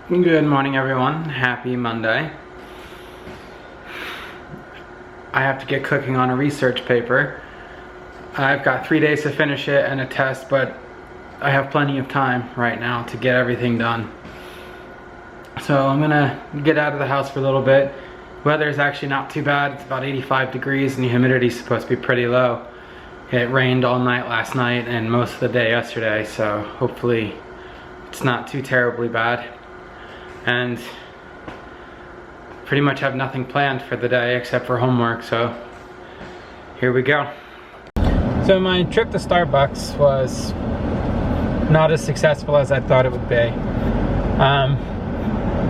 Good morning, everyone. Happy Monday. I have to get cooking on a research paper. I've got 3 days to finish it and a test, but I have plenty of time right now to get everything done. So I'm gonna get out of the house for a little bit. Weather is actually not too bad. It's about 85 degrees and the humidity is supposed to be pretty low. It rained all night last night and most of the day yesterday, so hopefully it's not too terribly bad. And pretty much have nothing planned for the day except for homework, so here we go. So my trip to Starbucks was not as successful as I thought it would be.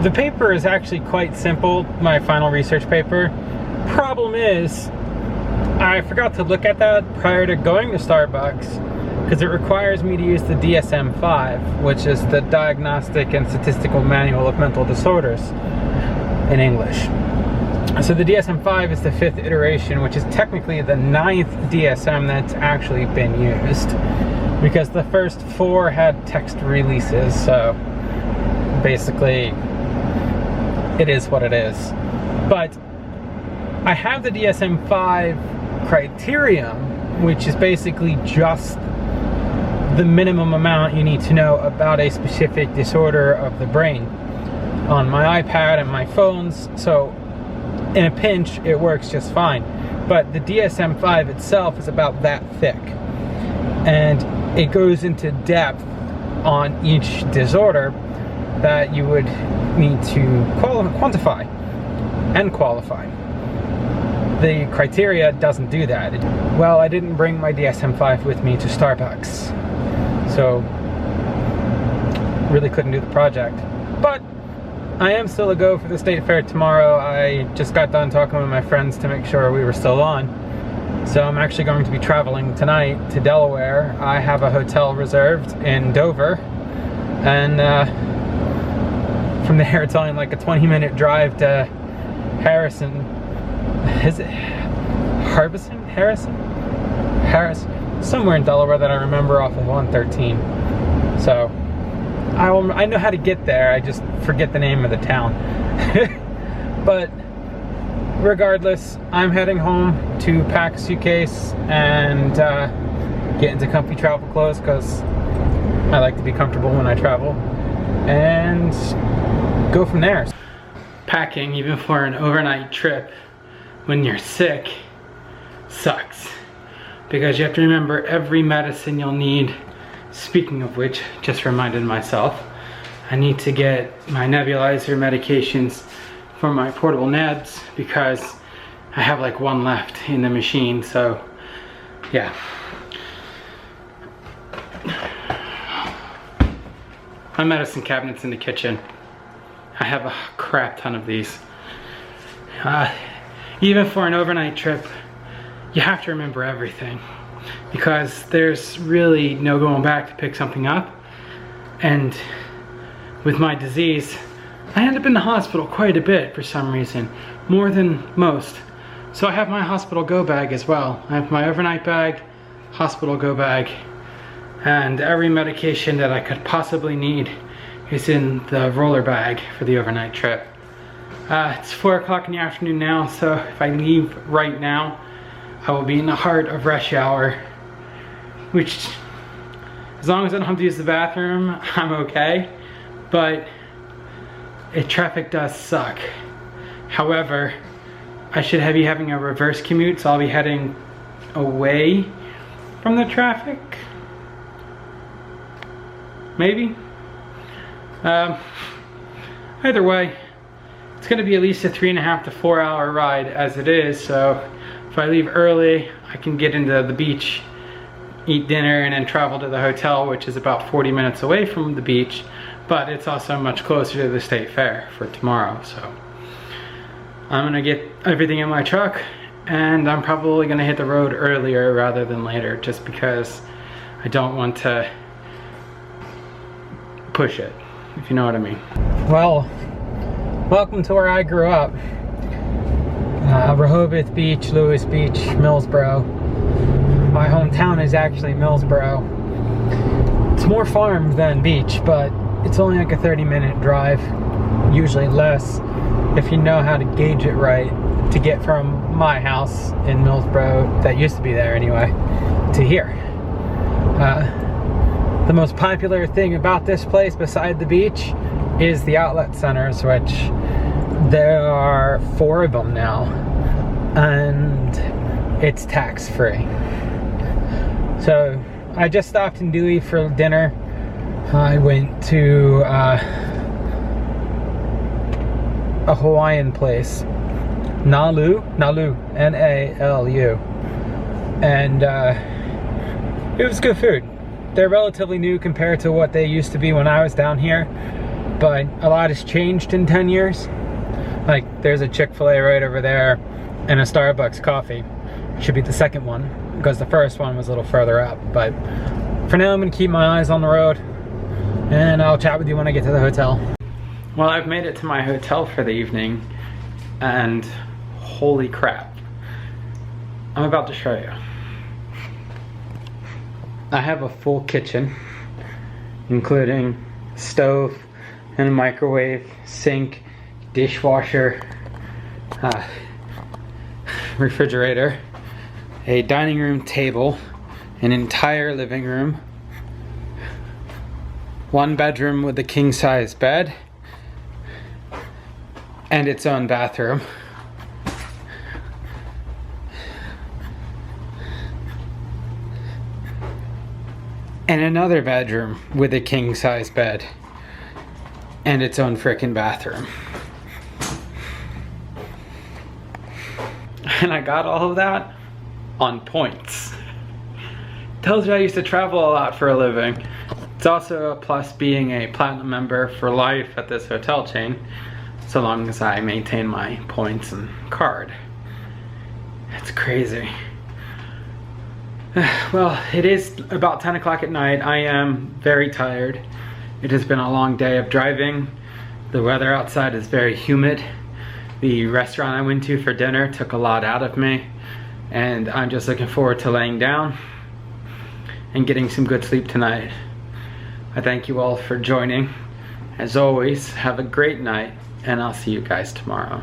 The paper is actually quite simple, my final research paper. Problem is, I forgot to look at that prior to going to Starbucks because it requires me to use the DSM-5, which is the Diagnostic and Statistical Manual of Mental Disorders in English. So the DSM-5 is the 5th iteration, which is technically the 9th DSM that's actually been used, because the first 4 had text releases, so basically it is what it is. But I have the DSM-5 criterion, which is basically just the minimum amount you need to know about a specific disorder of the brain on my iPad and my phones, so in a pinch it works just fine. But the DSM-5 itself is about that thick, and it goes into depth on each disorder that you would need to quantify and qualify. The criteria doesn't do that. Well, I didn't bring my DSM-5 with me to Starbucks, so really couldn't do the project. But I am still a go for the state fair tomorrow. I just got done talking with my friends to make sure we were still on. So I'm actually going to be traveling tonight to Delaware. I have a hotel reserved in Dover, and from there it's only like a 20-minute drive to Harrison. Is it Harbison? Harris? Somewhere in Delaware that I remember off of 113. So I know how to get there, I just forget the name of the town. But regardless, I'm heading home to pack a suitcase and get into comfy travel clothes, because I like to be comfortable when I travel, and go from there. Packing, even for an overnight trip when you're sick, sucks, because you have to remember every medicine you'll need. Speaking of which, just reminded myself, I need to get my nebulizer medications for my portable nebs, because I have like one left in the machine. So yeah, my medicine cabinet's in the kitchen. I have a crap ton of these. Even for an overnight trip, you have to remember everything, because there's really no going back to pick something up. And with my disease, I end up in the hospital quite a bit for some reason, more than most. So I have my hospital go bag as well. I have my overnight bag, hospital go bag, and every medication that I could possibly need is in the roller bag for the overnight trip. It's 4 o'clock in the afternoon now, so if I leave right now, I will be in the heart of rush hour, which, as long as I don't have to use the bathroom, I'm okay. But traffic does suck. However, I should be having a reverse commute, so I'll be heading away from the traffic. Maybe. Either way, it's going to be at least a 3.5 to 4 hour ride as it is, so if I leave early, I can get into the beach, eat dinner, and then travel to the hotel, which is about 40 minutes away from the beach, but it's also much closer to the state fair for tomorrow. So I'm gonna get everything in my truck, and I'm probably gonna hit the road earlier rather than later, just because I don't want to push it, if you know what I mean. Well, welcome to where I grew up. Rehoboth Beach, Lewis Beach, Millsboro. My hometown is actually Millsboro. It's more farm than beach, but it's It's only like a 30-minute drive, usually less, if you know how to gauge it right, to get from my house in Millsboro, that used to be there anyway, to here. The most popular thing about this place, beside the beach, is the outlet centers, which there are 4 of them now, and it's tax-free. So I just stopped in Dewey for dinner. I went to a Hawaiian place, Nalu, N-A-L-U, and it was good food. They're relatively new compared to what they used to be when I was down here, but a lot has changed in 10 years. Like, there's a Chick-fil-A right over there, and a Starbucks coffee. Should be the second one, because the first one was a little further up. But for now, I'm gonna keep my eyes on the road, and I'll chat with you when I get to the hotel. Well, I've made it to my hotel for the evening, and holy crap, I'm about to show you. I have a full kitchen, including stove and a microwave, sink, dishwasher, refrigerator, a dining room table, an entire living room, 1 bedroom with a king-size bed, and its own bathroom. And another bedroom with a king-size bed and its own frickin' bathroom. And I got all of that on points. Tells you I used to travel a lot for a living. It's also a plus being a platinum member for life at this hotel chain, so long as I maintain my points and card. It's crazy. Well, it is about 10 o'clock at night. I am very tired. It has been a long day of driving. The weather outside is very humid. The restaurant I went to for dinner took a lot out of me, and I'm just looking forward to laying down and getting some good sleep tonight. I thank you all for joining. As always, have a great night, and I'll see you guys tomorrow.